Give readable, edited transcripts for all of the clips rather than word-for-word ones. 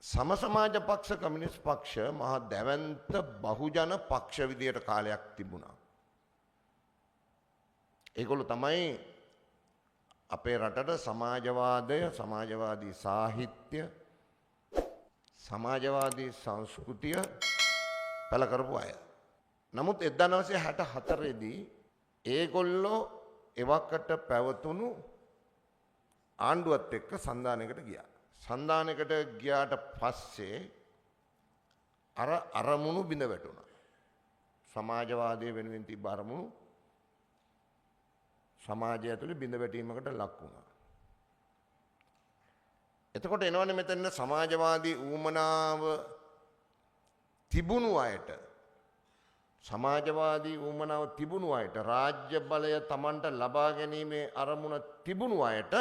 සම සමාජ පක්ෂ කමියුනිස්ට් පක්ෂ මහා දැවැන්ත බහුජන පක්ෂ විදියට කාලයක් තිබුණා. ඒගොල්ලෝ තමයි අපේ රටට සමාජවාදය, සමාජවාදී සාහිත්‍ය, සමාජවාදී සංස්කෘතිය පළ කරපු අය. නමුත් 1964 දී ඒගොල්ලෝ එවකට පැවතුණු ආණ්ඩුවත් එක්ක සන්ධානයකට ගියා. සන්ධානයකට ගියාට පස්සේ අර අරමුණු බිඳ වැටුණා. සමාජවාදයේ වෙනුවෙන් තිබ්බ අරමුණු සමාජය ඇතුලේ බිඳ වැටීමකට ලක් වුණා. එතකොට එනවනේ මෙතන සමාජවාදී ඌමනාව තිබුණු අයට, සමාජවාදී ඌමනාව තිබුණු අයට, රාජ්‍ය බලය Tamanට ලබා ගැනීමේ අරමුණ තිබුණු අයට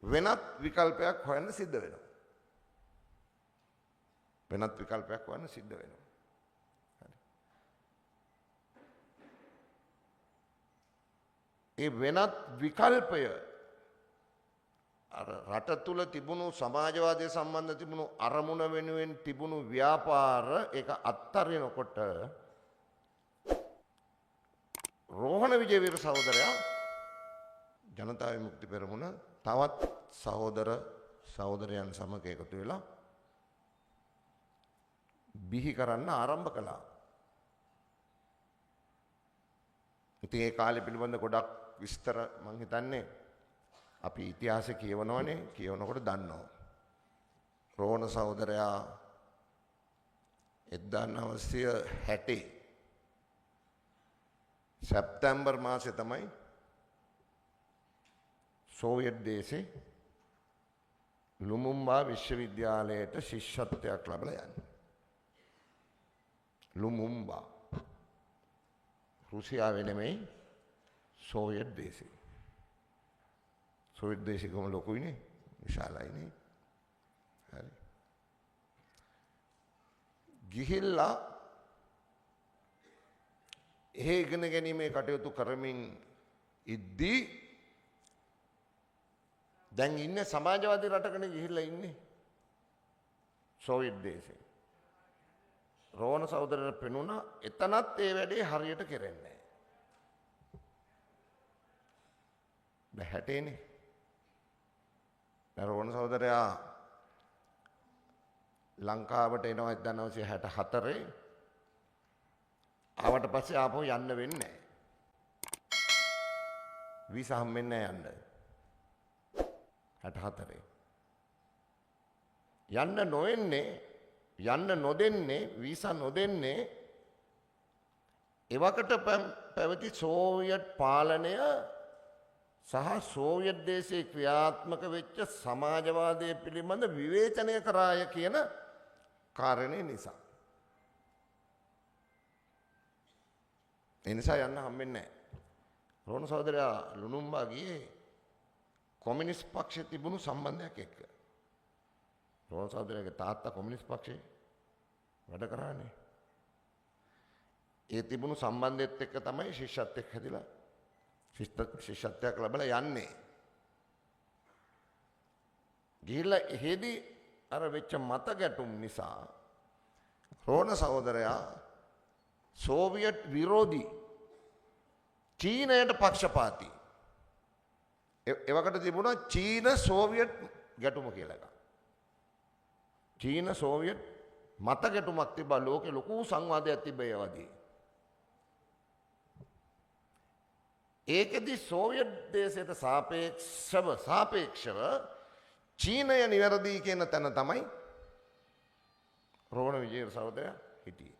වෙනත් විකල්පයක් හොයන්න සිද්ධ වෙනවා. වෙනත් විකල්පයක් හොයන්න සිද්ධ වෙනවා. ඒ වෙනත් විකල්පය අර රට තුල තිබුණු සමාජවාදයේ සම්බන්ධ තිබුණු අරමුණ වෙනුවෙන් තිබුණු ව්‍යාපාර ඒක අත්හරිනකොට රෝහණ විජේවීර සහෝදරයා ජනතා විමුක්ති පෙරමුණ තවත් සහෝදරයන් සමග එකතු වෙලා බිහි කරන්න ආරම්භ කළා. ඉතින් ඒ කාලේ පිළිබඳ ගොඩක් විස්තර මම හිතන්නේ අපි ඉතිහාසය කියවනවනේ, කියවනකොට දන්නවා. රෝහණ සහෝදරයා 1960 සැප්තැම්බර් මාසේ තමයි සෝවියට් දේශේ ලුමුම්බා විශ්වවිද්‍යාලයට ශිෂ්‍යත්වයක් ලැබලා යන්නේ. ලුමුම්බා රුසියාවේ නෙමෙයි, සෝවියට් දේශේ. සෝවියට් දේශේ කොහොම ලොකුයිනේ, විශාලයිනේ. හරි. ගිහිල්ලා එහෙ ඉගෙන ගැනීමේ කටයුතු කරමින් ඉද්දී දැන් ඉන්නේ සමාජවාදී රටකනේ ගිහිල්ලා ඉන්නේ. සෝවියට් දේශේ. රෝහණ සහෝදරට පෙනුණා එතනත් ඒ වැඩේ හරියට කෙරෙන්නේ නැහැ. හැටේනේ. රෝහණ සහෝදරයා ලංකාවට එනවා 1964. ආවට පස්සේ ආපහු යන්න වෙන්නේ නැහැ. වීසා හම්බෙන්නේ නැහැ යන්න. 64. යන්න නොදෙන්නේ වීසා නොදෙන්නේ එවකට පැවති සෝවියට් පාලනය සහ සෝවියට් දේශයේ ක්‍රියාත්මක වෙච්ච සමාජවාදය පිළිබඳ විවේචනය කරාය කියන කාරණේ නිසා. ඒ නිසා යන්න හම්බෙන්නේ නැහැ. රෝහණ සහෝදරයා ලුනුම්බා ගියේ කොමියුනිස්ට් පක්ෂයේ තිබුණු සම්බන්ධයක් එක්ක. රෝහණ සහෝදරයාගේ තාත්තා කොමියුනිස්ට් පක්ෂයේ වැඩ කරානේ. ඒ තිබුණු සම්බන්ධයත් එක්ක තමයි ශිෂ්‍යත්වයක් හැදිලා ශිෂ්‍යත්වයක් ලැබලා යන්නේ. ගිහිල්ලා එහෙදි අර වෙච්ච මත ගැටුම් නිසා රෝහණ සහෝදරයා සෝවියට් විරෝධී චීනයට පක්ෂපාතී. එවකට තිබුණා චීන සෝවියට් ගැටුම කියලා එකක්. චීන සෝවියට් මත ගැටුමක් තිබ්බා. ලෝකේ ලොකු සංවාදයක් තිබ්බා ඒ වගේ. ඒකෙදි සෝවියට් දේශයට සාපේක්ෂව චීනය නිවැරදි කියන තැන තමයි රෝහණ විජේවීර සහෝදරයා හිටියේ.